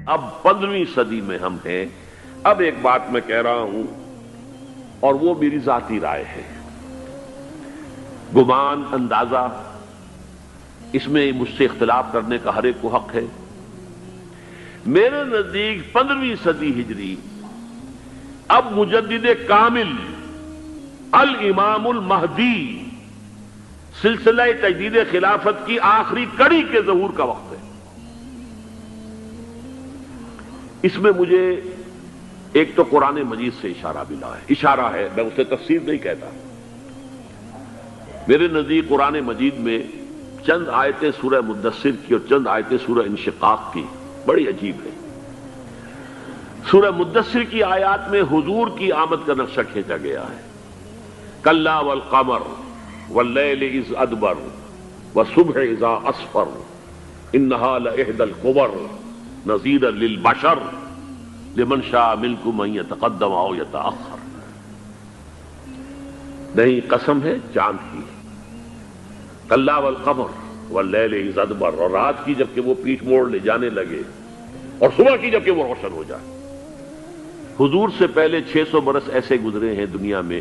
اب 15ویں صدی میں ہم ہیں۔ اب ایک بات میں کہہ رہا ہوں اور وہ میری ذاتی رائے ہے، گمان، اندازہ، اس میں مجھ سے اختلاف کرنے کا ہر ایک کو حق ہے۔ میرے نزدیک 15ویں صدی ہجری اب مجدد کامل الامام المہدی سلسلہ تجدید خلافت کی آخری کڑی کے ظہور کا وقت ہے۔ اس میں مجھے ایک تو قرآن مجید سے اشارہ ملا ہے، اشارہ ہے، میں اسے تفسیر نہیں کہتا۔ میرے نزدیک قرآن مجید میں چند آیتیں سورہ مدثر کی اور چند آیتیں سورہ انشقاق کی بڑی عجیب ہے۔ سورہ مدثر کی آیات میں حضور کی آمد کا نقشہ کھینچا گیا ہے، کلا والقمر واللیل اذ ادبر والصبح اذا اسفر انہا لإحدی الکبر نذیرا للبشر لمن شاء منکم ان یتقدم او یتأخر۔ نہیں، قسم ہے چاند کی، کلا والقمر واللیل اذ ادبر، اور رات کی جبکہ وہ پیٹھ موڑ لے جانے لگے اور صبح کی جبکہ وہ روشن ہو جائے۔ حضور سے پہلے 600 برس ایسے گزرے ہیں دنیا میں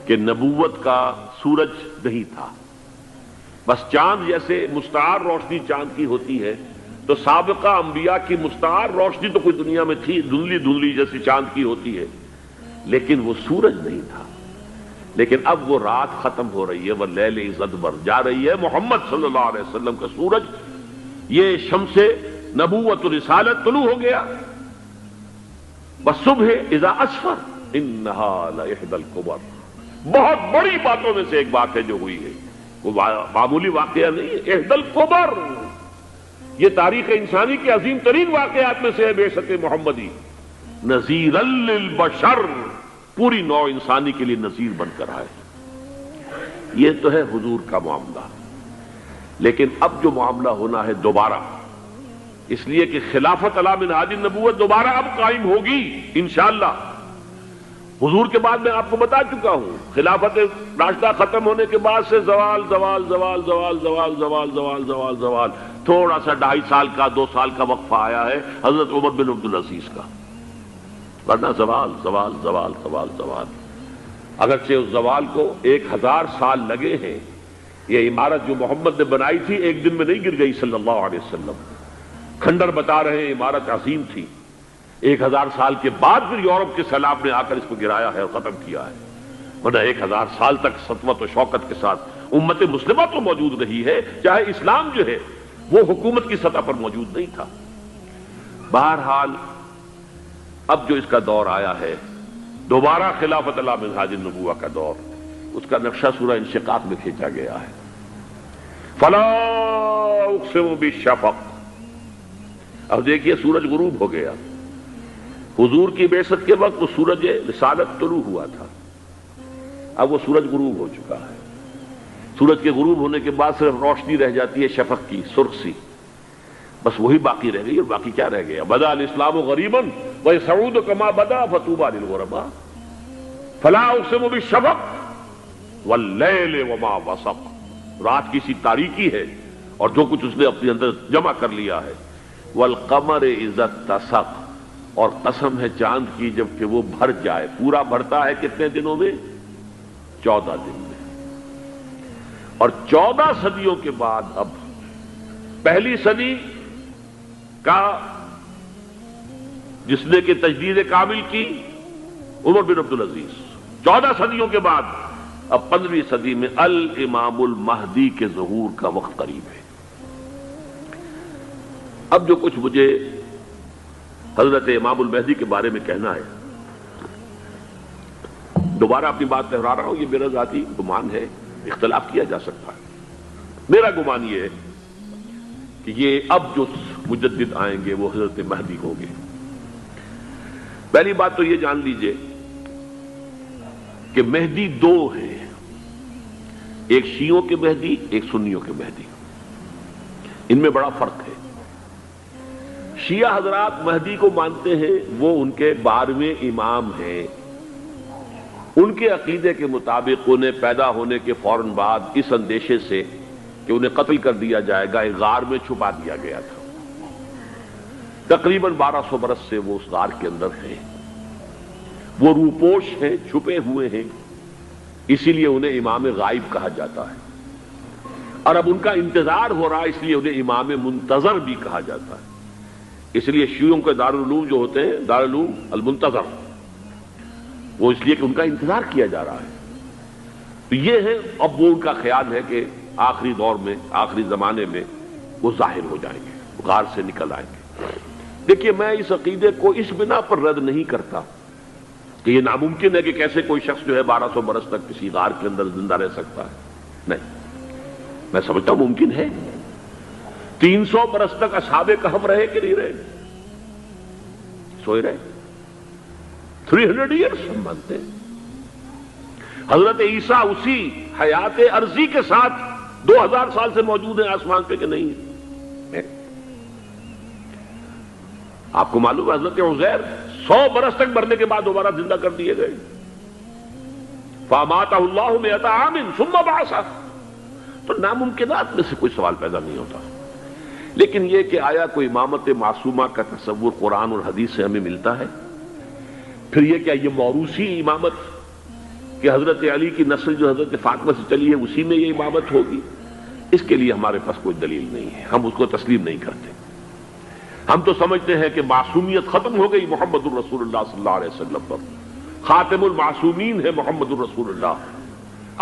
کہ نبوت کا سورج نہیں تھا، بس چاند جیسے مستعار روشنی چاند کی ہوتی ہے، تو سابقہ انبیاء کی مستعار روشنی تو کوئی دنیا میں تھی، دھندلی دھندلی جیسی چاند کی ہوتی ہے، لیکن وہ سورج نہیں تھا۔ لیکن اب وہ رات ختم ہو رہی ہے، واللیل اذ ادبر، جا رہی ہے محمد صلی اللہ علیہ وسلم کا سورج، یہ شمس نبوت و رسالت طلوع ہو گیا۔ والصبح اذا اسفر انہا لإحدی الکبر، بہت بڑی باتوں میں سے ایک بات ہے جو ہوئی ہے، وہ معمولی واقعہ نہیں ہے، احدی الکبر، یہ تاریخ انسانی کے عظیم ترین واقعات میں سے ہے بعثت محمدی، نذیرا للبشر، پوری نوع انسانی کے لیے نذیر بن کر آئے۔ یہ تو ہے حضور کا معاملہ، لیکن اب جو معاملہ ہونا ہے دوبارہ، اس لیے کہ خلافت علی منہاج النبوت دوبارہ اب قائم ہوگی انشاءاللہ۔ حضور کے بعد میں آپ کو بتا چکا ہوں، خلافت راشدہ ختم ہونے کے بعد سے زوال زوال زوال زوال زوال زوال زوال زوال زوال، تھوڑا سا 2.5 سال کا 2 سال کا وقفہ آیا ہے حضرت عمر بن عبدالعزیز کا، ورنہ زوال زوال زوال زوال زوال۔ اگرچہ اس زوال کو 1000 سال لگے ہیں، یہ عمارت جو محمد نے بنائی تھی ایک دن میں نہیں گر گئی صلی اللہ علیہ وسلم، کھنڈر بتا رہے ہیں عمارت عظیم تھی، 1000 سال کے بعد پھر یورپ کے سیلاب نے آ کر اس کو گرایا ہے اور ختم کیا ہے، ورنہ 1000 سال تک سطوت و شوکت کے ساتھ امت مسلمہ تو موجود رہی ہے، چاہے اسلام جو ہے وہ حکومت کی سطح پر موجود نہیں تھا۔ بہرحال اب جو اس کا دور آیا ہے دوبارہ خلافت علی منہاج النبوہ کا دور، اس کا نقشہ سورہ انشقاق میں کھینچا گیا ہے۔ فلا اقسم بالشفق، اب دیکھیے سورج غروب ہو گیا، حضور کی بعثت کے وقت وہ سورج رسالت طلوع ہوا تھا، اب وہ سورج غروب ہو چکا ہے۔ سورج کے غروب ہونے کے بعد صرف روشنی رہ جاتی ہے شفق کی، سرخ سی، بس وہی باقی رہ گئی، اور باقی کیا رہ گیا؟ بدا الاسلام غریبا ویسعود کما بدا فطوبی للغرباء، فلا اقسم بالشفق واللیل وما وسق، رات کی سی تاریکی ہے اور جو کچھ اس نے اپنے اندر جمع کر لیا ہے، والقمر اذا اتسق، اور قسم ہے چاند کی جب کہ وہ بھر جائے، پورا بھرتا ہے کتنے دنوں میں؟ 14 دن میں۔ اور 14 صدیوں کے بعد اب پہلی صدی کا جس نے کہ تجدید کامل کی عمر بن عبدالعزیز، 14 صدیوں کے بعد اب 15ویں صدی میں الامام المہدی کے ظہور کا وقت قریب ہے۔ اب جو کچھ مجھے حضرت امام المہدی کے بارے میں کہنا ہے، دوبارہ اپنی بات دہرا رہا ہوں، یہ میرا ذاتی گمان ہے، اختلاف کیا جا سکتا ہے۔ میرا گمان یہ ہے کہ یہ اب جو مجدد آئیں گے وہ حضرت مہدی ہوں گے۔ پہلی بات تو یہ جان لیجئے کہ مہدی 2 ہیں، ایک شیعوں کے مہدی، ایک سنیوں کے مہدی، ان میں بڑا فرق ہے۔ شیعہ حضرات مہدی کو مانتے ہیں، وہ ان کے 12ویں امام ہیں، ان کے عقیدے کے مطابق انہیں پیدا ہونے کے فوراً بعد اس اندیشے سے کہ انہیں قتل کر دیا جائے گا ایک غار میں چھپا دیا گیا تھا۔ تقریباً 1200 برس سے وہ اس غار کے اندر ہیں، وہ روپوش ہیں، چھپے ہوئے ہیں، اسی لیے انہیں امام غائب کہا جاتا ہے، اور اب ان کا انتظار ہو رہا ہے، اس لیے انہیں امام منتظر بھی کہا جاتا ہے۔ اس لیے شیعوں کے دارالعلوم جو ہوتے ہیں، دارالعلوم المنتظر، وہ اس لیے کہ ان کا انتظار کیا جا رہا ہے۔ تو یہ ہے، اب وہ ان کا خیال ہے کہ آخری دور میں، آخری زمانے میں وہ ظاہر ہو جائیں گے، غار سے نکل آئیں گے۔ دیکھیے، میں اس عقیدے کو اس بنا پر رد نہیں کرتا کہ یہ ناممکن ہے کہ کیسے کوئی شخص جو ہے 1200 برس تک کسی غار کے اندر زندہ رہ سکتا ہے، نہیں، میں سمجھتا ہوں ممکن ہے۔ 300 برس تک اصحاب کہف رہے کہ نہیں رہے؟ سوئے رہے۔ 300 ایئرس ہم مانتے ہیں۔ حضرت عیسیٰ اسی حیات عرضی کے ساتھ 2000 سال سے موجود ہیں آسمان پہ کہ نہیں ہے؟ آپ کو معلوم ہے حضرت عزیر 100 برس تک مرنے کے بعد دوبارہ زندہ کر دیے گئے۔ فَأَمَاتَهُ اللَّهُ مِئَةَ عَامٍ ثُمَّ بَعَثَهُ۔ تو ناممکنات میں سے کوئی سوال پیدا نہیں ہوتا، لیکن یہ کہ آیا کوئی امامت معصومہ کا تصور قرآن اور حدیث سے ہمیں ملتا ہے؟ پھر یہ کیا یہ موروثی امامت کہ حضرت علی کی نسل جو حضرت فاطمہ سے چلی ہے اسی میں یہ امامت ہوگی؟ اس کے لیے ہمارے پاس کوئی دلیل نہیں ہے، ہم اس کو تسلیم نہیں کرتے۔ ہم تو سمجھتے ہیں کہ معصومیت ختم ہو گئی محمد الرسول اللہ صلی اللہ علیہ وسلم پر، خاتم المعصومین ہے محمد الرسول اللہ۔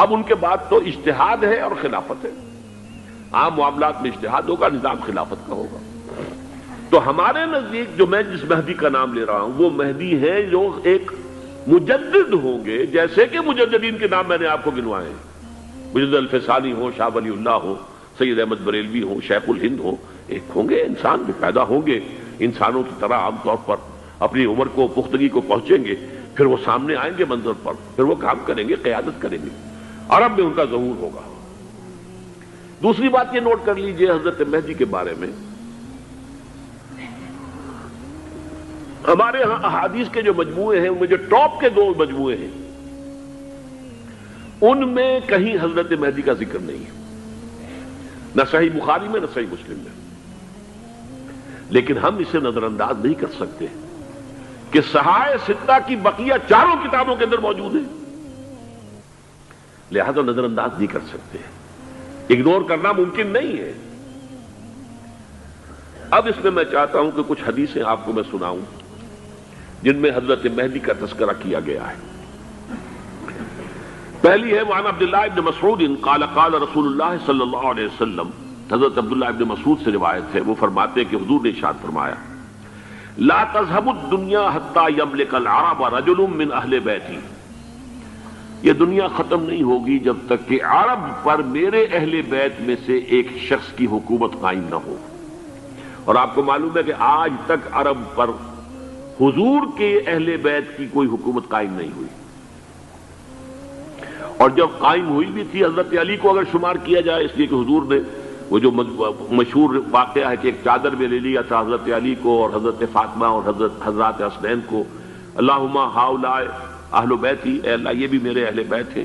اب ان کے بعد تو اجتہاد ہے اور خلافت ہے، عام معاملات میں اجتہاد ہوگا، نظام خلافت کا ہوگا۔ تو ہمارے نزدیک جو میں جس مہدی کا نام لے رہا ہوں وہ مہدی ہے جو ایک مجدد ہوں گے، جیسے کہ مجددین کے نام میں نے آپ کو گنوائے ہیں، مجدد الفسانی ہو، شاہ ولی اللہ ہو، سید احمد بریلوی ہو، شیخ الہند ہو، ایک ہوں گے انسان جو پیدا ہوں گے انسانوں کی طرح، عام طور پر اپنی عمر کو، پختگی کو پہنچیں گے، پھر وہ سامنے آئیں گے منظر پر، پھر وہ کام کریں گے، قیادت کریں گے، عرب میں ان کا ظہور ہوگا۔ دوسری بات یہ نوٹ کر لیجئے حضرت مہدی کے بارے میں، ہمارے ہاں احادیث کے جو مجموعے ہیں، ان میں جو ٹاپ کے 2 مجموعے ہیں، ان میں کہیں حضرت مہدی کا ذکر نہیں ہے، نہ صحیح بخاری میں نہ صحیح مسلم میں۔ لیکن ہم اسے نظر انداز نہیں کر سکتے کہ صحائح ستہ کی بقیہ 4 کتابوں کے اندر موجود ہیں، لہذا نظر انداز نہیں کر سکتے، اگنور کرنا ممکن نہیں ہے۔ اب اس میں میں چاہتا ہوں کہ کچھ حدیثیں آپ کو میں سناؤں جن میں حضرت مہدی کا تذکرہ کیا گیا ہے۔ پہلی ہے وعن عبداللہ ابن مسعود قال قال رسول اللہ صلی اللہ علیہ وسلم، حضرت عبداللہ ابن مسعود سے روایت ہے، وہ فرماتے ہیں کہ حضور نے ارشاد فرمایا لا تذهب الدنيا حتى يملك العرب رجل من اہل بیتی، یہ دنیا ختم نہیں ہوگی جب تک کہ عرب پر میرے اہل بیت میں سے ایک شخص کی حکومت قائم نہ ہو۔ اور آپ کو معلوم ہے کہ آج تک عرب پر حضور کے اہل بیت کی کوئی حکومت قائم نہیں ہوئی، اور جب قائم ہوئی بھی تھی حضرت علی کو اگر شمار کیا جائے، اس لیے کہ حضور نے وہ جو مشہور واقعہ ہے کہ ایک چادر میں لے لیا تھا حضرت علی کو اور حضرت فاطمہ اور حضرات حسنین کو، اللہم ہؤلاء اہل بیتی، اے اللہ یہ بھی میرے اہل بیت ہیں۔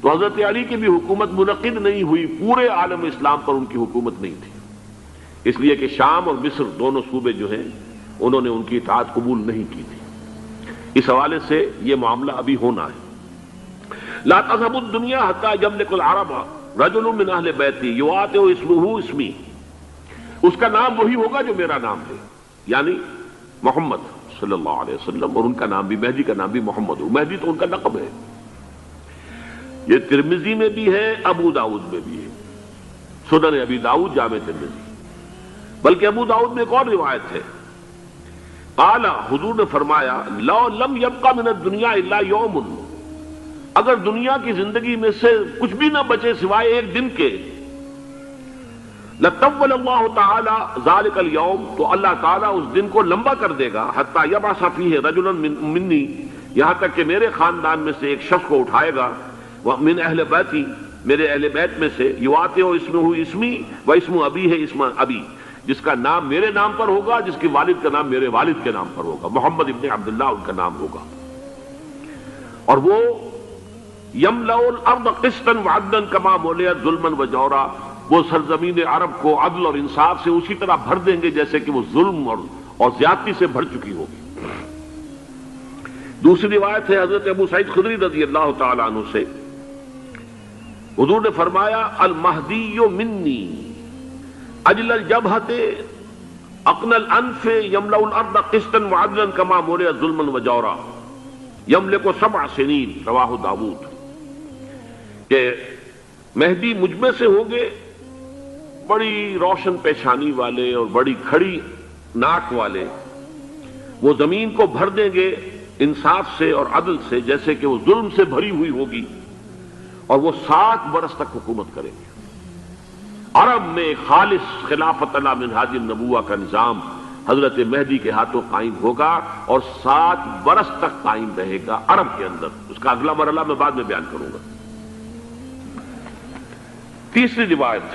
تو حضرت علی کی بھی حکومت منعقد نہیں ہوئی، پورے عالم اسلام پر ان کی حکومت نہیں تھی، اس لیے کہ شام اور مصر دونوں صوبے جو ہیں انہوں نے ان کی اطاعت قبول نہیں کی تھی۔ اس حوالے سے یہ معاملہ ابھی ہونا ہے۔ لا تذهب الدنيا حتى يملك العرب رجل من اہل بیتی یواطئ اسمہ اسمی، اس کا نام وہی ہوگا جو میرا نام ہے، یعنی محمد صلی اللہ علیہ وسلم، اور ان کا نام بھی، مہدی کا نام بھی محمد ہو، مہدی تو ان کا لقب ہے۔ یہ ترمذی میں بھی ہے، ابو داؤد میں بھی ہے، سنن ابی داؤد، جامع ترمذی، بلکہ ابو داؤد میں ایک اور روایت ہے، قال، حضور نے فرمایا لو لم يبقى من الدنيا الا يوم، اگر دنیا کی زندگی میں سے کچھ بھی نہ بچے سوائے ایک دن کے، لطول اللہ تعالی ذلك اليوم، تو اللہ تعالیٰ اس دن کو لمبا کر دے گا، حتی یبعث فیہ رجلا منی، یہاں تک کہ میرے خاندان میں سے ایک شخص کو اٹھائے گا، من اہل بیتی، میرے اہل بیت میں سے، یواطئ اسمہ اسمی و اسم ابی ہے اسم ابی، جس کا نام میرے نام پر ہوگا، جس کے والد کا نام میرے والد کے نام پر ہوگا، محمد ابن عبداللہ ان کا نام ہوگا، اور وہ یملأ الارض قسطا وعدلا کما ملئت ظلما وجورا، وہ سرزمین عرب کو عدل اور انصاف سے اسی طرح بھر دیں گے جیسے کہ وہ ظلم اور زیادتی سے بھر چکی ہوگی۔ دوسری روایت ہے حضرت ابو سعید خدری رضی اللہ تعالی عنہ سے، حضور نے فرمایا المہدی منی اجل الجبہۃ اقن الانف یملأ الارض قسطا وعدلا کما ملئت ظلما وجورا یملک 7 سنین، رواہ داؤد، کہ مہدی مجھ میں سے ہوں گے بڑی روشن پیشانی والے اور بڑی کھڑی ناک والے، وہ زمین کو بھر دیں گے انصاف سے اور عدل سے، جیسے کہ وہ ظلم سے بھری ہوئی ہوگی، اور وہ 7 برس تک حکومت کریں گے۔ عرب میں خالص خلافت علی منہاج النبوہ کا نظام حضرت مہدی کے ہاتھوں قائم ہوگا اور 7 برس تک قائم رہے گا عرب کے اندر۔ اس کا اگلا مرحلہ میں بعد میں بیان کروں گا۔ تیسری روایت،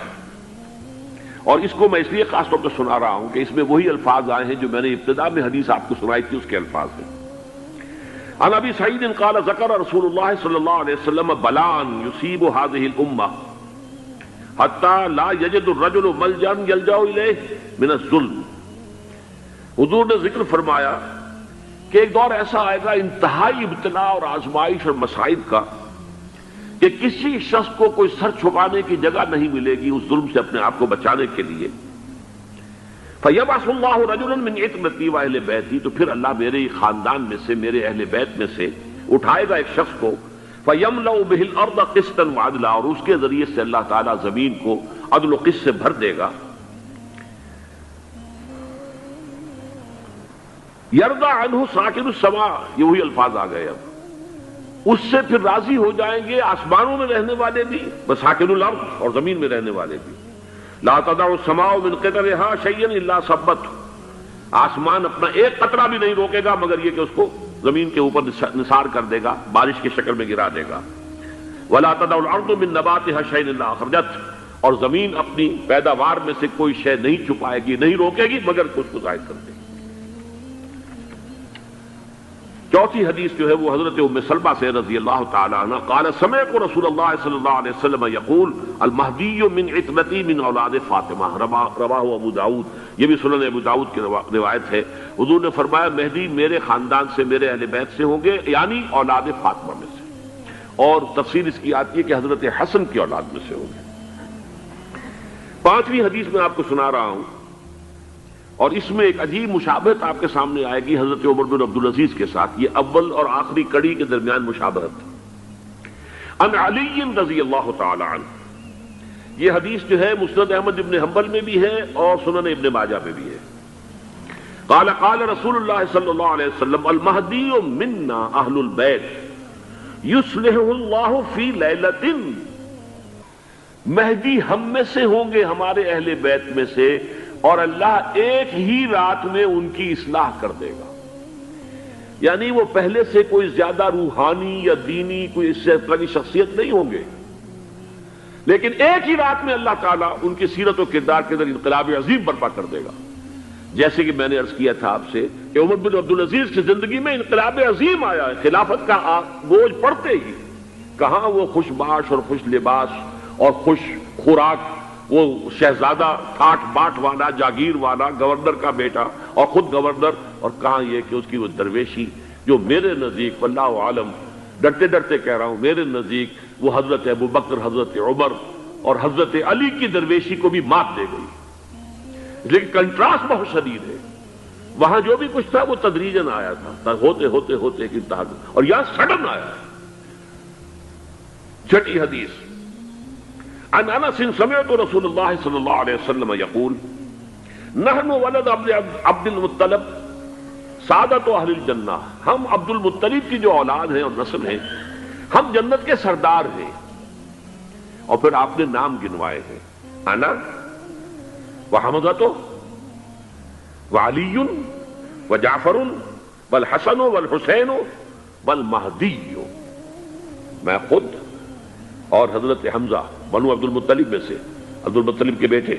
اور اس کو میں اس لیے خاص طور پہ سنا رہا ہوں کہ اس میں وہی الفاظ آئے ہیں جو میں نے ابتدا میں حدیث آپ کو سنائی تھی، اس کے الفاظ ہیں۔ عن ابی سعید قال ذکر رسول اللہ صلی اللہ علیہ وسلم بلاء یصیب هذه الامہ حتی لا یجد الرجل ملجا یلجا الیہ من الظلم۔ حضور نے ذکر فرمایا کہ ایک دور ایسا آئے گا انتہائی ابتلاء اور آزمائش اور مصائب کا کہ کسی شخص کو کوئی سر چھپانے کی جگہ نہیں ملے گی اس ظلم سے اپنے آپ کو بچانے کے لیے۔ فَيَبْعَثُ اللَّهُ رَجُلًا مِنْ عِتْرَتِي وَأَهْلِ بَيْتِي، تو پھر اللہ میرے خاندان میں سے، میرے اہل بیت میں سے اٹھائے گا ایک شخص کو، فَيَمْلَأُ بِهِ الْأَرْضَ قِسْطًا وَعَدْلًا، اور اس کے ذریعے سے اللہ تعالیٰ زمین کو عدل و قسط سے بھر دے گا۔ يَرْضَى عَنْهُ سَاكِنُ السَّمَاءِ، یہ وہی الفاظ آ گئے اب، اس سے پھر راضی ہو جائیں گے آسمانوں میں رہنے والے بھی، وَسَاكِنُ الْأَرْضِ، اور زمین میں رہنے والے بھی۔ لا تدع السماء من قطرها شيئا الا ثبته، آسمان اپنا ایک قطرہ بھی نہیں روکے گا مگر یہ کہ اس کو زمین کے اوپر نثار کر دے گا، بارش کی شکل میں گرا دے گا۔ ولا تدع الارض من نباتها شيئا الا اخرجته، اور زمین اپنی پیداوار میں سے کوئی شے نہیں چھپائے گی، نہیں روکے گی مگر اس کو ظاہر کر دے گی۔ چوتھی حدیث جو ہے وہ حضرت ام سلمہ سے رضی اللہ تعالی عنہ قال سمعت رسول اللہ صلی اللہ علیہ وسلم یقول المہدی من عترتی من اولاد فاطمہ، رواہ ابو داؤد، یہ بھی سنن ابو داؤد کی روایت ہے۔ حضور نے فرمایا مہدی میرے خاندان سے، میرے اہل بیت سے ہوں گے، یعنی اولاد فاطمہ میں سے، اور تفسیر اس کی آتی ہے کہ حضرت حسن کی اولاد میں سے ہوں گے۔ پانچویں حدیث میں آپ کو سنا رہا ہوں، اور اس میں ایک عجیب مشابہت آپ کے سامنے آئے گی حضرت عمر بن عبدالعزیز کے ساتھ، یہ اول اور آخری کڑی کے درمیان مشابہت۔ عن علی رضی اللہ تعالی عنہ، یہ حدیث جو ہے مسند احمد ابن حنبل میں بھی ہے اور سنن ابن ماجہ میں بھی ہے۔ قال قال رسول اللہ صلی اللہ علیہ وسلم المہدی منا اہل البیت یصلحہ اللہ فی لیلۃ، مہدی ہم میں سے ہوں گے، ہمارے اہل بیت میں سے، اور اللہ ایک ہی رات میں ان کی اصلاح کر دے گا۔ یعنی وہ پہلے سے کوئی زیادہ روحانی یا دینی کوئی اس سے طرح کی شخصیت نہیں ہوں گے، لیکن ایک ہی رات میں اللہ تعالیٰ ان کی سیرت و کردار کے اندر انقلاب عظیم برپا کر دے گا۔ جیسے کہ میں نے عرض کیا تھا آپ سے کہ عمر بن عبدالعزیز کی زندگی میں انقلاب عظیم آیا ہے، خلافت کا بوجھ پڑتے ہی کہاں وہ خوش باش اور خوش لباس اور خوش خوراک، وہ شہزادہ ٹھاٹ باٹ والا، جاگیر والا، گورنر کا بیٹا اور خود گورنر، اور کہاں یہ کہ اس کی وہ درویشی جو میرے نزدیک واللہ عالم، ڈرتے ڈرتے کہہ رہا ہوں، میرے نزدیک وہ حضرت ابو بکر، حضرت عمر اور حضرت علی کی درویشی کو بھی مات دے گئی۔ لیکن کنٹراسٹ بہت شدید ہے، وہاں جو بھی کچھ تھا وہ تدریجاً آیا تھا، ہوتے ہوتے ہوتے ایک انتہا، اور یہاں سڈن آیا۔ چھٹی حدیث، عن انس سمعت رسول اللہ صلی اللہ علیہ وسلم یقول نحن ولد عبد المطلب سعادت اہل الجنہ، ہم عبد المطلب کی جو اولاد ہیں اور نسل ہیں، ہم جنت کے سردار ہیں۔ اور پھر آپ نے نام گنوائے ہیں، انا وحمزۃ وعلی وجعفر والحسن والحسین والمہدی، میں خود اور حضرت حمزہ بنو عبد المطلب میں سے، عبد المطلب کے بیٹے،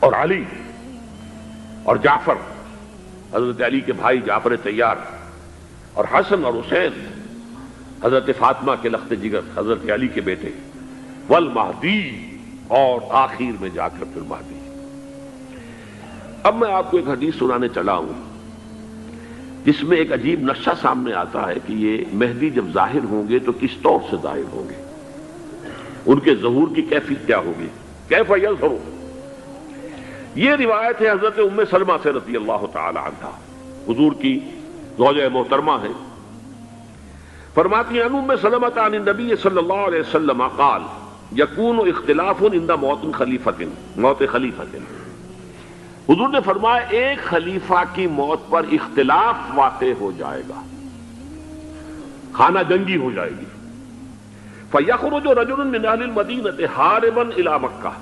اور علی اور جعفر حضرت علی کے بھائی جعفر طیار، اور حسن اور حسین حضرت فاطمہ کے لخت جگر حضرت علی کے بیٹے، والمہدی، اور آخر میں جا کر پھر مہدی۔ اب میں آپ کو ایک حدیث سنانے چلا ہوں جس میں ایک عجیب نقشہ سامنے آتا ہے کہ یہ مہدی جب ظاہر ہوں گے تو کس طور سے ظاہر ہوں گے، ان کے ظہور کی کیفیت کیا ہوگی، کیف یظہر۔ یہ روایت ہے حضرت ام سلمہ سے رضی اللہ تعالی عنہا، حضور کی زوجہ محترمہ ہے، فرماتی ہیں ام سلمہ عن النبی صلی اللہ علیہ وسلم قال یکون اختلاف عند موت خلیفۃ، موت خلیفۃ، حضور نے فرمایا ایک خلیفہ کی موت پر اختلاف واقع ہو جائے گا، خانہ جنگی ہو جائے گی۔ فَيَخْرُجُ رَجُلٌ مِّنْ أَهْلِ الْمَدِينَةِ هَارِبًا إِلَىٰ مَكَّةَ،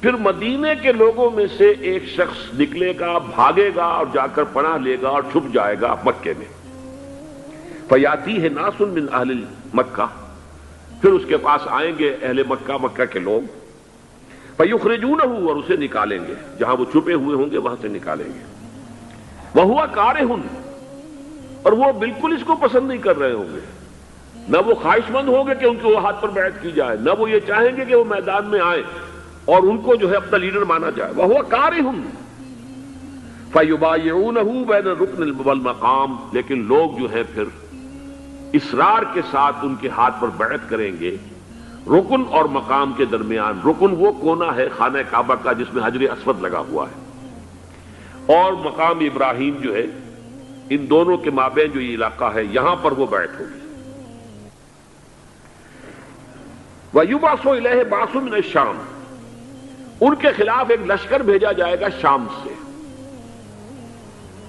پھر مدینے کے لوگوں میں سے ایک شخص نکلے گا، بھاگے گا اور جا کر پناہ لے گا اور چھپ جائے گا مکے میں۔ فَيَأْتِيهِ نَاسٌ مِّنْ أَهْلِ مَكَّةِ، پھر اس کے پاس آئیں گے اہل مکہ، مکہ کے لوگ، فَيُخْرِجُونَهُ، اور اسے نکالیں گے، جہاں وہ چھپے ہوئے ہوں گے وہاں سے نکالیں گے۔ وَهُوَ كَارِهٌ، اور وہ بالکل اس کو پسند نہیں کر رہے ہوں گے، نہ وہ خواہش مند ہوں گے کہ ان کے ہاتھ پر بیعت کی جائے، نہ وہ یہ چاہیں گے کہ وہ میدان میں آئے اور ان کو جو ہے اپنا لیڈر مانا جائے۔ وَهُوَ كَارِهٌ فَيُبَايِعُونَهُ بَيْنَ الرُّكْنِ وَالْمَقَامِ، لیکن لوگ جو ہے پھر اصرار کے ساتھ ان کے ہاتھ پر بیعت کریں گے رکن اور مقام کے درمیان۔ رکن وہ کونا ہے خانہ کعبہ کا جس میں حجر اسود لگا ہوا ہے، اور مقام ابراہیم جو ہے، ان دونوں کے مابین جو یہ علاقہ ہے یہاں پر وہ بیعت ہوگی۔ وَيُبْعَثُ إِلَيْهِ بَعْثٌ مِّنَ الشَّامِ، ان کے خلاف ایک لشکر بھیجا جائے گا شام سے۔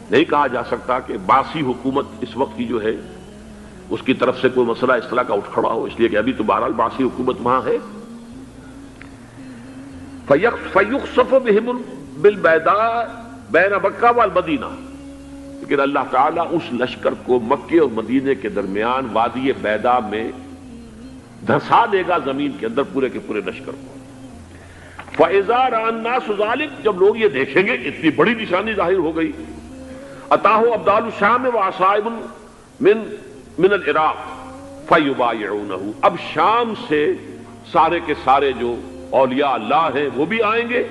نہیں کہا جا سکتا کہ باسی حکومت اس وقت کی جو ہے اس کی طرف سے کوئی مسئلہ اس طرح کا اٹھ کھڑا ہو، اس لیے کہ ابھی تو بہرحال باسی حکومت وہاں ہے۔ فَيُخْسَفُ بِهِمْ بِالْبَيْضَاءِ بَيْنَ مَكَّةَ وَالْمَدِينَةِ، لیکن اللہ تعالیٰ اس لشکر کو مکے اور مدینے کے درمیان وادی بیضاء میں دھسا دے گا، زمین کے اندر پورے کے پورے لشکر کو۔ فَإِذَا رَأَى النَّاسُ ذَلِكَ، جب لوگ یہ دیکھیں گے اتنی بڑی نشانی ظاہر ہو گئی، أَتَاهُ أَبْدَالُ الشَّامِ وَعَصَائِبٌ من العراق فَيُبَايِعُونَهُ، اب شام سے سارے کے سارے جو اولیاء اللہ ہیں وہ بھی آئیں گے،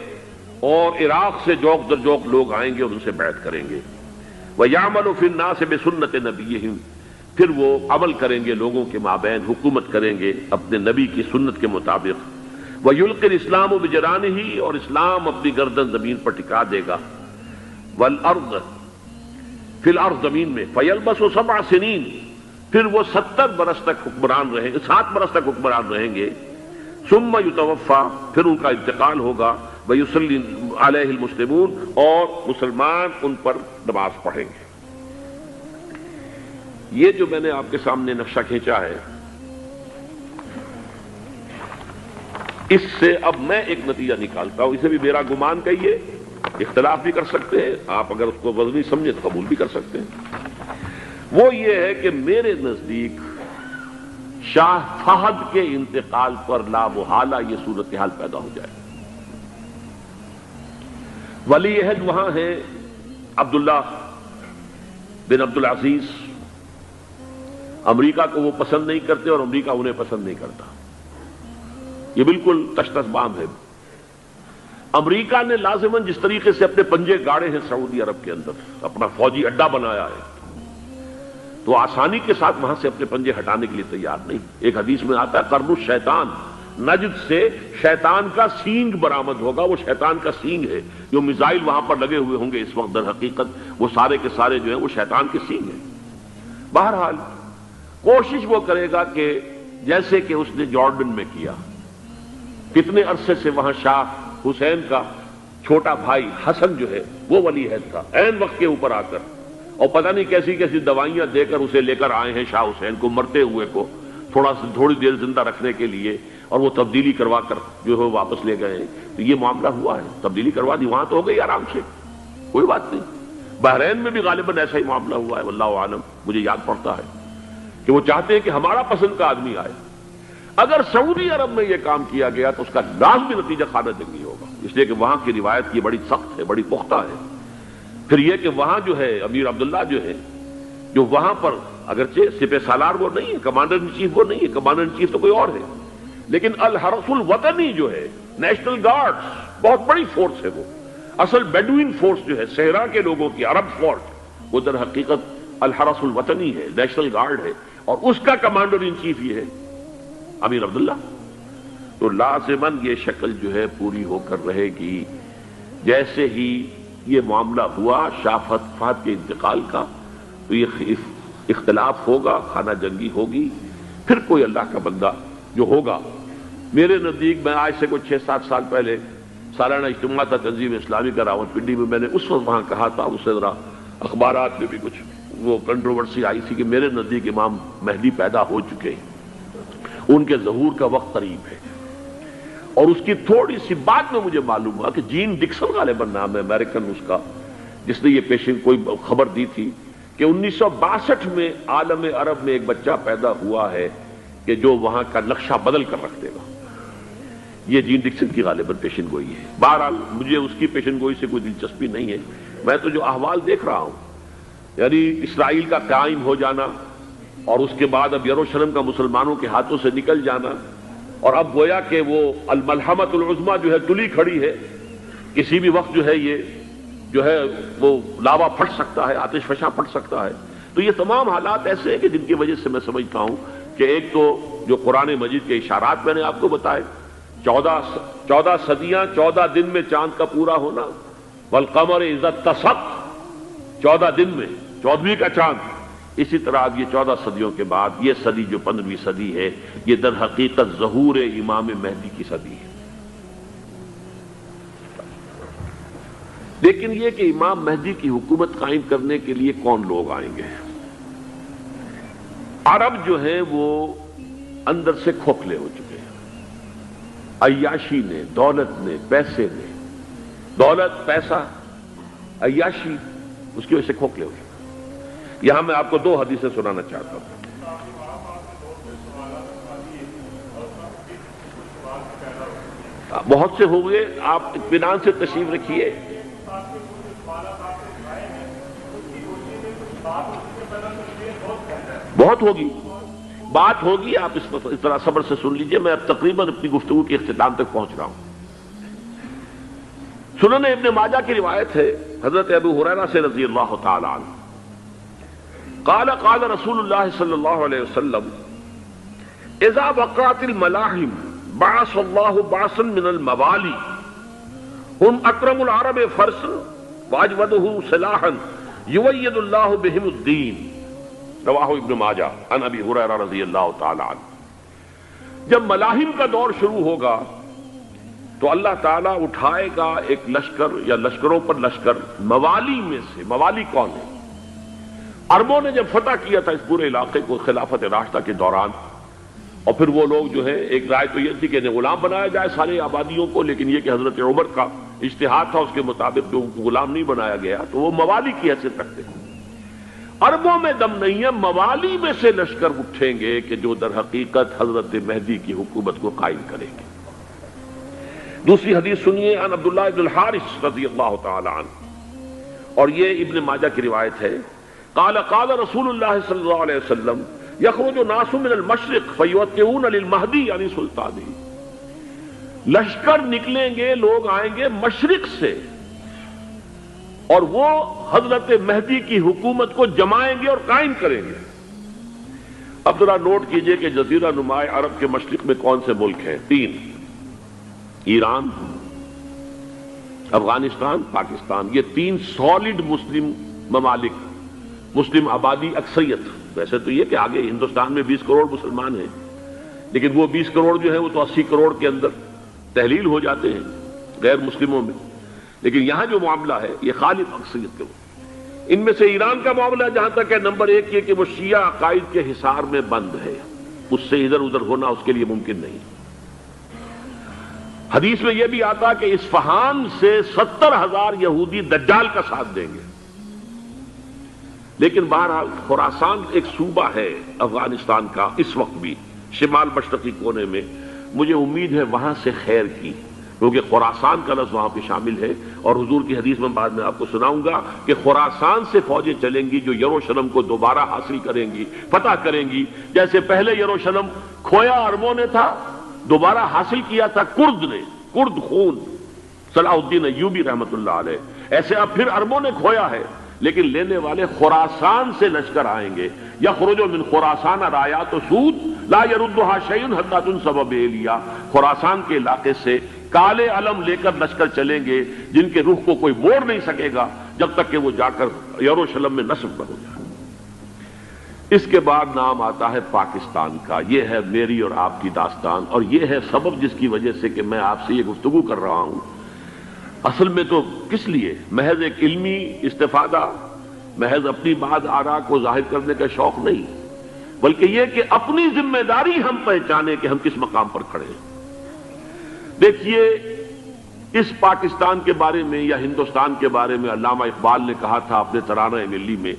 اور عراق سے جوق در جوق لوگ آئیں گے اور ان سے بیعت کریں گے۔ وَيَعْمَلُ فِي النَّاسِ بِسُنَّةِ نَبِيِّهِمْ، پھر وہ عمل کریں گے لوگوں کے مابین، حکومت کریں گے اپنے نبی کی سنت کے مطابق۔ وَيُلْقِي الْإِسْلَامُ بِجَرَانِهِ، اور اسلام اپنی گردن زمین پر ٹکا دے گا۔ وَالْأَرْضَ فِي الْأَرْضِ، زمین میں۔ فَيَلْبَسُ 7 سنین، پھر وہ 70 برس تک حکمران رہیں گے، 7 برس تک حکمران رہیں گے۔ ثم یتوفا، پھر ان کا انتقال ہوگا۔ ویصلی علیہ المسلمون، اور مسلمان ان پر نماز پڑھیں گے۔ یہ جو میں نے آپ کے سامنے نقشہ کھینچا ہے، اس سے اب میں ایک نتیجہ نکالتا ہوں، اسے بھی میرا گمان کہیے، اختلاف بھی کر سکتے ہیں آپ، اگر اس کو وزنی سمجھے تو قبول بھی کر سکتے ہیں۔ وہ یہ ہے کہ میرے نزدیک شاہ فہد کے انتقال پر لا محالہ یہ صورتحال پیدا ہو جائے۔ ولی عہد وہاں ہے عبداللہ بن عبدالعزیز، امریکہ کو وہ پسند نہیں کرتے اور امریکہ انہیں پسند نہیں کرتا، یہ بالکل تش تش بام ہے۔ امریکہ نے لازماً جس طریقے سے اپنے پنجے گاڑے ہیں سعودی عرب کے اندر، اپنا فوجی اڈا بنایا ہے، تو آسانی کے ساتھ وہاں سے اپنے پنجے ہٹانے کے لیے تیار نہیں۔ ایک حدیث میں آتا ہے قرن الشیطان، نجد سے شیطان کا سینگ برآمد ہوگا، وہ شیطان کا سینگ ہے، جو میزائل وہاں پر لگے ہوئے ہوں گے اس وقت، در حقیقت وہ سارے کے سارے جو ہیں وہ شیطان کے سینگ ہیں۔ بہرحال کوشش وہ کرے گا کہ جیسے کہ اس نے جارڈن میں کیا، کتنے عرصے سے وہاں شاہ حسین کا چھوٹا بھائی حسن جو ہے وہ ولی عہد تھا، عین وقت کے اوپر آ کر، اور پتہ نہیں کیسی کیسی دوائیاں دے کر اسے لے کر آئے ہیں شاہ حسین کو، مرتے ہوئے کو تھوڑی دیر زندہ رکھنے کے لیے، اور وہ تبدیلی کروا کر جو ہے واپس لے گئے ہیں۔ تو یہ معاملہ ہوا ہے، تبدیلی کروا دی، وہاں تو ہو گئی آرام سے، کوئی بات نہیں۔ بحرین میں بھی غالباً ایسا ہی معاملہ ہوا ہے، واللہ عالم، مجھے یاد پڑتا ہے کہ وہ چاہتے ہیں کہ ہمارا پسند کا آدمی آئے۔ اگر سعودی عرب میں یہ کام کیا گیا تو اس کا لازمی نتیجہ خانہ جنگی ہوگا، اس لیے کہ وہاں کی روایت کی بڑی سخت ہے، بڑی پختہ ہے۔ پھر یہ کہ وہاں جو ہے امیر عبداللہ جو ہے، جو وہاں پر اگرچہ سپہ سالار وہ نہیں ہے، کمانڈر ان چیف وہ نہیں ہے، کمانڈر ان چیف تو کوئی اور ہے، لیکن الحرس الوطنی جو ہے، نیشنل گارڈز، بہت بڑی فورس ہے وہ۔ اصل بیڈوین فورس جو ہے صحرا کے لوگوں کی، عرب فورس، وہ در حقیقت الحرس الوطنی ہے، نیشنل گارڈ ہے، اور اس کا کمانڈر ان چیف یہ ہے امیر عبداللہ۔ تو لازماً یہ شکل جو ہے پوری ہو کر رہے گی۔ جیسے ہی یہ معاملہ ہوا شاہ فہد کے انتقال کا، تو یہ اختلاف ہوگا، خانہ جنگی ہوگی، پھر کوئی اللہ کا بندہ جو ہوگا۔ میرے نزدیک، میں آج سے کوئی 6-7 سال پہلے سالانہ اجتماع تھا تنظیم اسلامی کا راولپنڈی میں، میں نے اس وقت وہاں کہا تھا، اس سے ذرا اخبارات میں بھی کچھ وہ کنٹروورسی آئی تھی کہ میرے نزدیک امام مہدی پیدا ہو چکے ہیں، ان کے ظہور کا وقت قریب ہے۔ اور اس کی تھوڑی سی بعد میں مجھے معلوم ہوا کہ جین ڈکسن غالباً نام ہے امریکن اس کا، جس نے یہ پیشن کوئی خبر دی تھی کہ 1962 میں عالم عرب میں ایک بچہ پیدا ہوا ہے کہ جو وہاں کا نقشہ بدل کر رکھ دے گا۔ یہ جین ڈکسن کی غالباً پیشن گوئی ہے۔ بہرحال مجھے اس کی پیشن گوئی سے کوئی دلچسپی نہیں ہے، میں تو جو احوال دیکھ رہا ہوں، یعنی اسرائیل کا قائم ہو جانا، اور اس کے بعد اب یروشلم کا مسلمانوں کے ہاتھوں سے نکل جانا، اور اب گویا کہ وہ الملحمۃ العظمیٰ جو ہے تلی کھڑی ہے، کسی بھی وقت جو ہے یہ جو ہے وہ لاوا پھٹ سکتا ہے، آتش فشاں پھٹ سکتا ہے۔ تو یہ تمام حالات ایسے ہیں کہ جن کی وجہ سے میں سمجھتا ہوں کہ ایک تو جو قرآن مجید کے اشارات میں نے آپ کو بتائے، 14 صدیاں 14 دن میں چاند کا پورا ہونا، والقمر اذا اتسق، 14 دن میں 14ویں کا چاند۔ اسی طرح اب یہ 14 صدیوں کے بعد یہ صدی جو 15ویں صدی ہے، یہ در حقیقت ظہور امام مہدی کی صدی ہے۔ لیکن یہ کہ امام مہدی کی حکومت قائم کرنے کے لیے کون لوگ آئیں گے؟ عرب جو ہیں وہ اندر سے کھوکھلے ہو چکے ہیں، عیاشی نے، دولت نے، پیسے نے، دولت، پیسہ، عیاشی، اس کی وجہ سے کھوکھلے ہو چکے ہیں۔ یہاں میں آپ کو 2 حدیثیں سنانا چاہتا ہوں۔ بہت سے ہو گئے، آپ اطمینان سے تشریف رکھیے۔ بہت ہوگی، بات ہوگی، آپ اس طرح صبر سے سن لیجئے۔ میں اب تقریباً اپنی گفتگو کے اختتام تک پہنچ رہا ہوں۔ سنن ابن ماجہ کی روایت ہے حضرت ابو ہریرہ سے رضی اللہ تعالی عنہ، قال قال رسول اللہ صلی اللہ علیہ وسلم اذا وقعت الملاحم بعث اللہ بعثا من الموالی هم اکرم العرب فرسا واجودہ سلاحا یوید اللہ بہم الدین، رواہ ابن ماجہ عن ابی ہریرہ رضی اللہ تعالی عنہ۔ جب ملاحم کا دور شروع ہوگا تو اللہ تعالیٰ اٹھائے گا ایک لشکر یا لشکروں پر لشکر موالی میں سے۔ موالی کون ہے؟ عربوں نے جب فتح کیا تھا اس پورے علاقے کو خلافت راشدہ کے دوران، اور پھر وہ لوگ جو ہے، ایک رائے تو یہ تھی کہ انہیں غلام بنایا جائے سارے آبادیوں کو، لیکن یہ کہ حضرت عمر کا اجتہاد تھا، اس کے مطابق جو ان کو غلام نہیں بنایا گیا، تو وہ موالی کی حیثیت رکھتے ہیں۔ عربوں میں دم نہیں ہے، موالی میں سے لشکر اٹھیں گے کہ جو در حقیقت حضرت مہدی کی حکومت کو قائم کریں گے۔ دوسری حدیث سنیے، عن عبداللہ بن الحارث رضی اللہ تعالی عنہ، اور یہ ابن ماجہ کی روایت ہے، قال قال رسول اللہ صلی اللہ علیہ وسلم یخرج ناس من المشرق فیوطئون للمہدی یعنی سلطانی، لشکر نکلیں گے، لوگ آئیں گے مشرق سے، اور وہ حضرت مہدی کی حکومت کو جمائیں گے اور قائم کریں گے۔ اب ذرا نوٹ کیجئے کہ جزیرہ نما عرب کے مشرق میں کون سے ملک ہیں؟ 3، ایران، افغانستان، پاکستان۔ یہ 3 سالڈ مسلم ممالک، مسلم آبادی اکثریت۔ ویسے تو یہ کہ آگے ہندوستان میں 20 کروڑ مسلمان ہیں، لیکن وہ 20 کروڑ جو ہے وہ تو 80 کروڑ کے اندر تحلیل ہو جاتے ہیں غیر مسلموں میں، لیکن یہاں جو معاملہ ہے یہ خالص اکثریت کے۔ ان میں سے ایران کا معاملہ جہاں تک ہے، نمبر 1 یہ کہ وہ شیعہ عقائد کے حصار میں بند ہے، اس سے ادھر ادھر ہونا اس کے لیے ممکن نہیں۔ حدیث میں یہ بھی آتا کہ اصفہان سے 70,000 یہودی دجال کا ساتھ دیں گے۔ لیکن بہرحال خراسان ایک صوبہ ہے افغانستان کا اس وقت بھی، شمال مشرقی کونے میں، مجھے امید ہے وہاں سے خیر کی، کیونکہ خراسان کا لفظ وہاں پہ شامل ہے، اور حضور کی حدیث میں بعد میں آپ کو سناؤں گا کہ خراسان سے فوجیں چلیں گی جو یروشلم کو دوبارہ حاصل کریں گی، فتح کریں گی۔ جیسے پہلے یروشلم کھویا عربوں نے تھا، دوبارہ حاصل کیا تھا کرد نے، کرد خون صلاح الدین ایوبی رحمۃ اللہ علیہ. ایسے اب پھر عربوں نے کھویا ہے، لیکن لینے والے خراسان سے لشکر آئیں گے. یخرج من خراسان رایات و سود لا یردها شیء حتی تنصب بإیلیا. خراسان کے علاقے سے کالے علم لے کر لشکر چلیں گے جن کے رخ کو کوئی موڑ نہیں سکے گا جب تک کہ وہ جا کر یروشلم میں نصب نہ ہو جائے. اس کے بعد نام آتا ہے پاکستان کا. یہ ہے میری اور آپ کی داستان، اور یہ ہے سبب جس کی وجہ سے کہ میں آپ سے یہ گفتگو کر رہا ہوں. اصل میں تو کس لیے؟ محض ایک علمی استفادہ، محض اپنی بات آراء کو ظاہر کرنے کا شوق نہیں، بلکہ یہ کہ اپنی ذمہ داری ہم پہچانے کہ ہم کس مقام پر کھڑے ہیں. دیکھیے، اس پاکستان کے بارے میں یا ہندوستان کے بارے میں علامہ اقبال نے کہا تھا اپنے ترانہ ملی میں،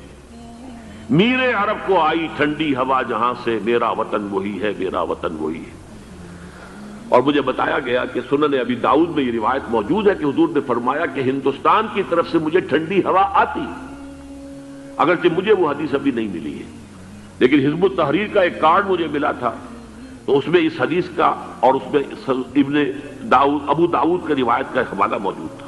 میر عرب کو آئی ٹھنڈی ہوا جہاں سے، میرا وطن وہی ہے، میرا وطن وہی ہے. اور مجھے بتایا گیا کہ سنن ابی داؤد میں یہ روایت موجود ہے کہ حضور نے فرمایا کہ ہندوستان کی طرف سے مجھے ٹھنڈی ہوا آتی، اگرچہ مجھے وہ حدیث ابھی نہیں ملی ہے، لیکن حزب التحریر کا ایک کارڈ مجھے ملا تھا، تو اس میں اس حدیث کا اور اس میں ابو داؤد کا روایت کا حوالہ موجود تھا.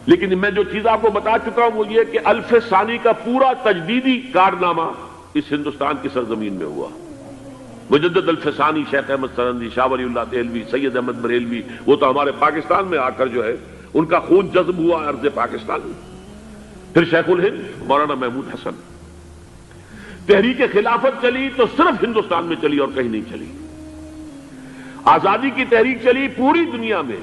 لیکن میں جو چیز آپ کو بتا چکا ہوں وہ یہ کہ الف ثانی کا پورا تجدیدی کارنامہ اس ہندوستان کی سرزمین میں ہوا. مجدد الف ثانی شیخ احمد سرندی، شاہ ولی اللہ دہلوی، سید احمد بریلوی، وہ تو ہمارے پاکستان میں آ کر جو ہے ان کا خون جذب ہوا ارض پاکستان میں. پھر شیخ الہند مولانا محمود حسن. تحریک خلافت چلی تو صرف ہندوستان میں چلی اور کہیں نہیں چلی. آزادی کی تحریک چلی پوری دنیا میں،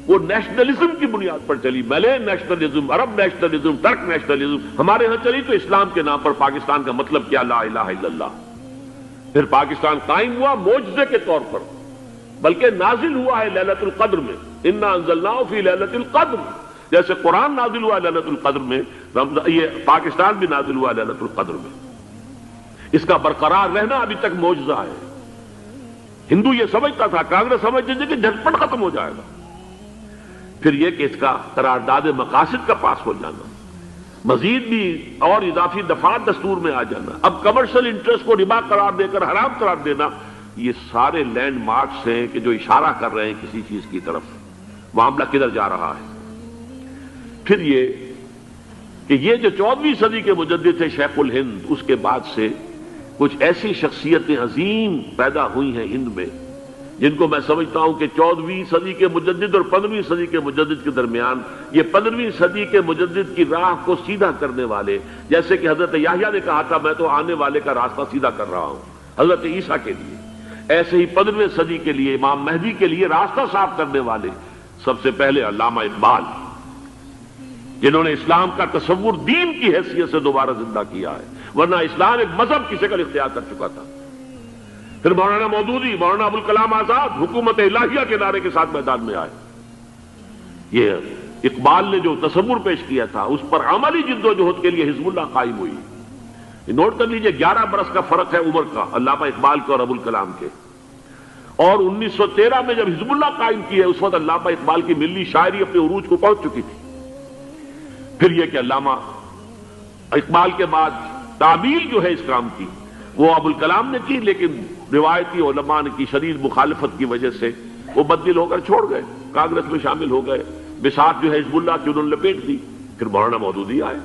وہ نیشنلزم کی بنیاد پر چلی، ملے نیشنلزم، عرب نیشنلزم، ترک نیشنلزم. ہمارے ہاں چلی تو اسلام کے نام پر. پاکستان کا مطلب کیا؟ لا الہ الا اللہ. پھر پاکستان قائم ہوا معجزے کے طور پر، بلکہ نازل ہوا ہے لیلۃ القدر میں. انا انزلناہ فی لیلۃ القدر. جیسے قرآن نازل ہوا لیلۃ القدر میں، یہ پاکستان بھی نازل ہوا لیلۃ القدر میں. اس کا برقرار رہنا ابھی تک معجزہ ہے. ہندو یہ سمجھتا تھا، کانگریس سمجھتی تھی کہ جھٹپٹ ختم ہو جائے گا. پھر یہ کہ اس کا قرارداد مقاصد کا پاس ہو جانا، مزید بھی اور اضافی دفعات دستور میں آ جانا، اب کمرشل انٹرسٹ کو ربا قرار دے کر حرام قرار دینا، یہ سارے لینڈ مارکس ہیں کہ جو اشارہ کر رہے ہیں کسی چیز کی طرف. معاملہ کدھر جا رہا ہے؟ پھر یہ کہ یہ جو 14ویں صدی کے مجدد تھے شیخ الہند، اس کے بعد سے کچھ ایسی شخصیتیں عظیم پیدا ہوئی ہیں ہند میں جن کو میں سمجھتا ہوں کہ 14ویں صدی کے مجدد اور 15ویں صدی کے مجدد کے درمیان، یہ 15ویں صدی کے مجدد کی راہ کو سیدھا کرنے والے، جیسے کہ حضرت یحییٰ نے کہا تھا میں تو آنے والے کا راستہ سیدھا کر رہا ہوں حضرت عیسیٰ کے لیے، ایسے ہی 15ویں صدی کے لیے امام مہدی کے لیے راستہ صاف کرنے والے سب سے پہلے علامہ اقبال، جنہوں نے اسلام کا تصور دین کی حیثیت سے دوبارہ زندہ کیا ہے، ورنہ اسلام ایک مذہب کی شکل اختیار کر چکا تھا. پھر مولانا مودودی، مولانا ابوالکلام آزاد حکومت الہیہ کے نعرے کے ساتھ میدان میں آئے. یہ اقبال نے جو تصور پیش کیا تھا اس پر عملی جدوجہد کے لیے حزب اللہ قائم ہوئی. نوٹ کر لیجئے 11 برس کا فرق ہے عمر کا علامہ اقبال کے اور ابوالکلام کے. اور 1913 میں جب حزب اللہ قائم کی ہے اس وقت علامہ اقبال کی ملی شاعری اپنے عروج کو پہنچ چکی تھی. پھر یہ کہ علامہ اقبال کے بعد تعمیل جو ہے اس کام کی وہ ابوالکلام نے کی، لیکن روایتی علماء کی شدید مخالفت کی وجہ سے وہ بددل ہو کر چھوڑ گئے، کانگریس میں شامل ہو گئے. بساط جو ہے حزب اللہ کی انہوں نے لپیٹ دی. پھر مولانا مودودی آئے،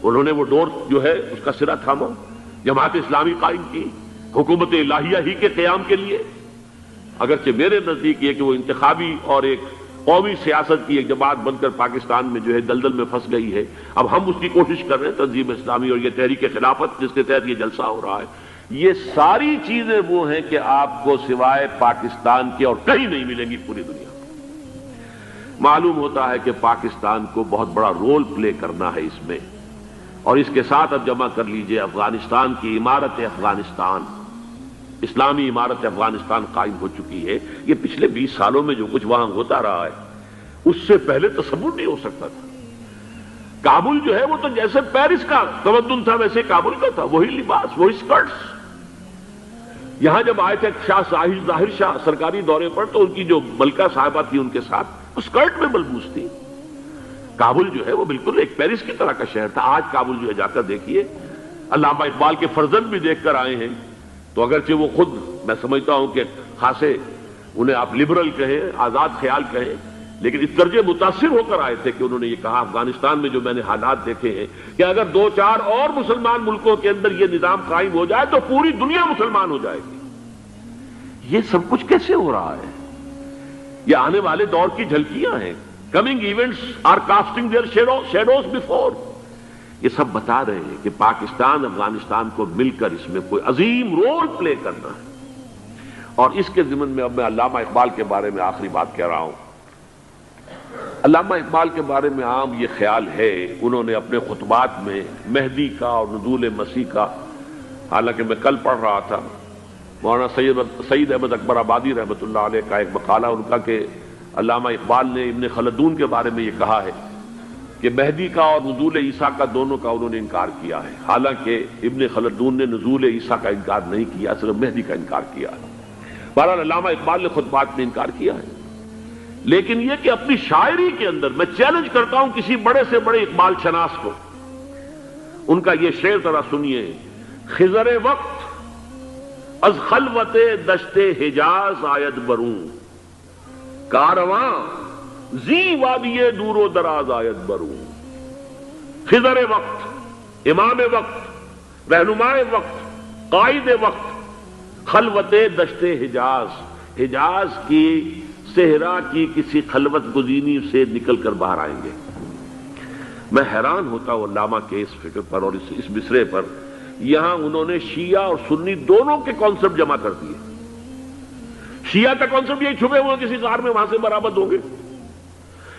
انہوں نے وہ ڈور جو ہے اس کا سرا تھاما، جماعت اسلامی قائم کی حکومت الہیہ ہی کے قیام کے لیے. اگرچہ میرے نزدیک یہ کہ وہ انتخابی اور ایک قومی سیاست کی ایک جماعت بن کر پاکستان میں جو ہے دلدل میں پھنس گئی ہے. اب ہم اس کی کوشش کر رہے ہیں، تنظیم اسلامی اور یہ تحریک خلافت جس کے تحت یہ جلسہ ہو رہا ہے. یہ ساری چیزیں وہ ہیں کہ آپ کو سوائے پاکستان کے اور کہیں نہیں ملیں گی پوری دنیا میں. معلوم ہوتا ہے کہ پاکستان کو بہت بڑا رول پلے کرنا ہے اس میں. اور اس کے ساتھ اب جمع کر لیجئے افغانستان کی عمارت افغانستان، اسلامی عمارت افغانستان قائم ہو چکی ہے. یہ پچھلے 20 سالوں میں جو کچھ وہاں ہوتا رہا ہے اس سے پہلے تصور نہیں ہو سکتا تھا. کابل جو ہے وہ تو جیسے پیرس کا تمدن تھا ویسے کابل کا تھا، وہی لباس، وہی سکرٹس. یہاں جب آئے تھے شاہ ظاہر شاہ سرکاری دورے پر تو ان کی جو ملکہ صاحبہ تھی ان کے ساتھ وہ سکرٹ میں ملبوس تھی. کابل جو ہے وہ بالکل ایک پیرس کی طرح کا شہر تھا. آج کابل جو ہے جا کر دیکھیے، علامہ اقبال کے فرزند بھی دیکھ کر آئے ہیں تو اگرچہ وہ خود میں سمجھتا ہوں کہ خاصے انہیں آپ لبرل کہیں، آزاد خیال کہیں، لیکن اس درجے متاثر ہو کر آئے تھے کہ انہوں نے یہ کہا افغانستان میں جو میں نے حالات دیکھے ہیں کہ اگر 2-4 اور مسلمان ملکوں کے اندر یہ نظام قائم ہو جائے تو پوری دنیا مسلمان ہو جائے گی۔ یہ سب کچھ کیسے ہو رہا ہے؟ یہ آنے والے دور کی جھلکیاں ہیں۔ Coming events are casting their shadows before. یہ سب بتا رہے ہیں کہ پاکستان افغانستان کو مل کر اس میں کوئی عظیم رول پلے کرنا ہے۔ اور اس کے ضمن میں اب میں علامہ اقبال کے بارے میں آخری بات کہہ رہا ہوں۔ علامہ اقبال کے بارے میں عام یہ خیال ہے، انہوں نے اپنے خطبات میں مہدی کا اور نزول مسیح کا، حالانکہ میں کل پڑھ رہا تھا مولانا سید احمد اکبر آبادی رحمۃ اللہ علیہ کا ایک مقالہ ان کا کہ علامہ اقبال نے ابن خلدون کے بارے میں یہ کہا ہے کہ مہدی کا اور نزول عیسیٰ کا دونوں کا انہوں نے انکار کیا ہے، حالانکہ ابن خلدون نے نزول عیسیٰ کا انکار نہیں کیا، صرف مہدی کا انکار کیا ہے۔ بہرحال علامہ اقبال نے خطبات میں انکار کیا ہے، لیکن یہ کہ اپنی شاعری کے اندر میں چیلنج کرتا ہوں کسی بڑے سے بڑے اقبال شناس کو، ان کا یہ شعر ذرا سنیے: خضر وقت از خلوت دشت حجاز آید بروں، کارواں زی وادی دور و دراز آید بروں۔ خضر وقت، امام وقت، رہنمائے وقت، قائد وقت، خلوت دشت حجاز، حجاز کی صحرا کی کسی خلوت گزینی سے نکل کر باہر آئیں گے۔ میں حیران ہوتا ہوں علامہ کے اس فکر پر اور اس مصرے پر۔ یہاں انہوں نے شیعہ اور سنی دونوں کے کانسیپٹ جمع کر دیے۔ شیعہ کا کانسیپٹ یہی چھپے ہوئے کسی غار میں وہاں سے برآمد ہوں گے،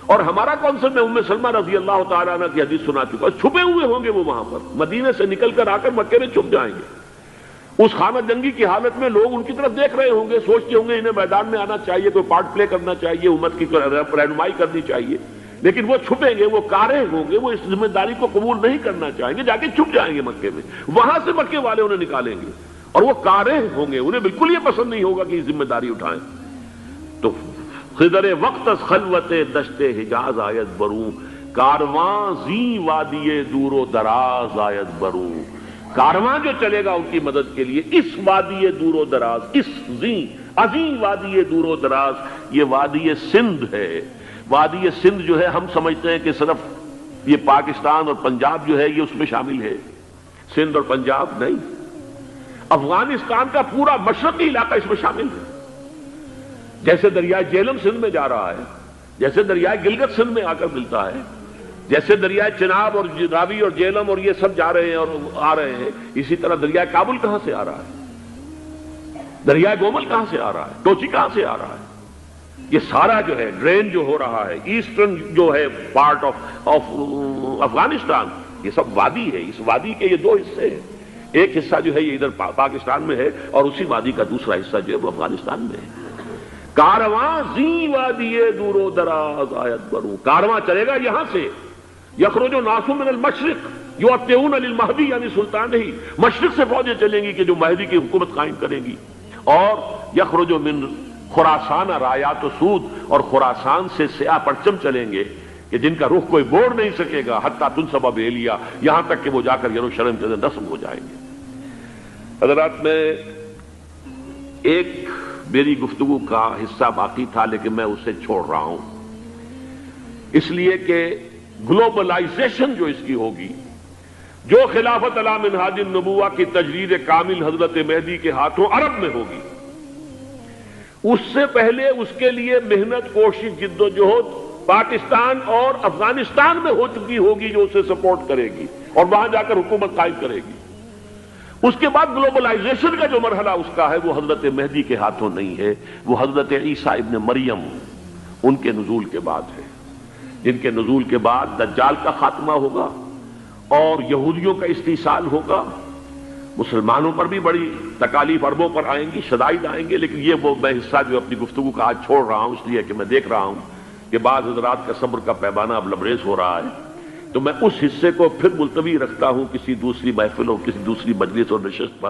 اور ہمارا کانسیپٹ میں ام سلمہ رضی اللہ تعالیٰ عنہ کی حدیث سنا چکا، چھپے ہوئے ہوں گے وہ وہاں پر، مدینے سے نکل کر آ کر مکے میں چھپ جائیں گے۔ اس خانہ جنگی کی حالت میں لوگ ان کی طرف دیکھ رہے ہوں گے، سوچتے ہوں گے انہیں میدان میں آنا چاہیے، کوئی پارٹ پلے کرنا چاہیے، امت کی رہنمائی کرنی چاہیے، لیکن وہ چھپیں گے، وہ کارے ہوں گے، وہ اس ذمہ داری کو قبول نہیں کرنا چاہیں گے، جا کے چھپ جائیں گے مکے میں، وہاں سے مکے والے انہیں نکالیں گے، اور وہ کارے ہوں گے، انہیں بالکل یہ پسند نہیں ہوگا کہ یہ ذمہ داری اٹھائیں۔ تو خضر وقت از خلوت دشت حجاز آید بروں، کارواں زی وادی دور و دراز آید بروں۔ کارواں جو چلے گا ان کی مدد کے لیے اس وادی دور و دراز، اس عظیم وادی دور و دراز، یہ وادی سندھ ہے۔ وادی سندھ جو ہے ہم سمجھتے ہیں کہ صرف یہ پاکستان اور پنجاب جو ہے یہ اس میں شامل ہے، سندھ اور پنجاب نہیں، افغانستان کا پورا مشرقی علاقہ اس میں شامل ہے۔ جیسے دریائے جہلم سندھ میں جا رہا ہے، جیسے دریائے گلگت سندھ میں آ کر ملتا ہے، جیسے دریائے چناب اور راوی اور جہلم اور یہ سب جا رہے ہیں اور آ رہے ہیں، اسی طرح دریائے کابل کہاں سے آ رہا ہے، دریائے گومل کہاں سے آ رہا ہے، ٹوچی کہاں سے آ رہا ہے، یہ سارا جو ہے ڈرین جو ہو رہا ہے، ایسٹرن جو ہے پارٹ آف افغانستان، یہ سب وادی ہے۔ اس وادی کے یہ دو حصے ہیں، ایک حصہ جو ہے یہ ادھر پاکستان میں ہے، اور اسی وادی کا دوسرا حصہ جو ہے وہ افغانستان میں ہے۔ کارواں زی وادی دور و دراز آیت بروں، کارواں چلے گا یہاں سے، یخرج ناس من المشرق یؤتون للمہدی، یعنی سلطان ہی مشرق سے فوجیں چلیں گی کہ جو مہدی کی حکومت قائم کریں گی، اور یخرج من خراسان رایات و سود، اور خراسان سے سیاہ پرچم چلیں گے کہ جن کا رخ کوئی موڑ نہیں سکے گا، حتیٰ تنصب بیلیا، یہاں تک کہ وہ جا کر یروشلم کے اندر نصب ہو جائیں گے۔ حضرات، میں ایک میری گفتگو کا حصہ باقی تھا لیکن میں اسے چھوڑ رہا ہوں، اس لیے کہ گلوبلائزیشن جو اس کی ہوگی، جو خلافت علی منہاج النبوہ کی تجرید کامل حضرت مہدی کے ہاتھوں عرب میں ہوگی، اس سے پہلے اس کے لیے محنت، کوشش، جد و جہد پاکستان اور افغانستان میں ہو چکی ہوگی جو اسے سپورٹ کرے گی اور وہاں جا کر حکومت قائم کرے گی۔ اس کے بعد گلوبلائزیشن کا جو مرحلہ اس کا ہے وہ حضرت مہدی کے ہاتھوں نہیں ہے، وہ حضرت عیسیٰ ابن مریم ان کے نزول کے بعد ہے، جن کے نزول کے بعد دجال کا خاتمہ ہوگا اور یہودیوں کا استحصال ہوگا، مسلمانوں پر بھی بڑی تکالیف عربوں پر آئیں گی، شدائد آئیں گے، لیکن یہ وہ میں حصہ جو اپنی گفتگو کا آج چھوڑ رہا ہوں اس لیے کہ میں دیکھ رہا ہوں کہ بعض حضرات کا صبر کا پیمانہ اب لبریز ہو رہا ہے، تو میں اس حصے کو پھر ملتوی رکھتا ہوں کسی دوسری محفل اور کسی دوسری مجلس اور نشست پر۔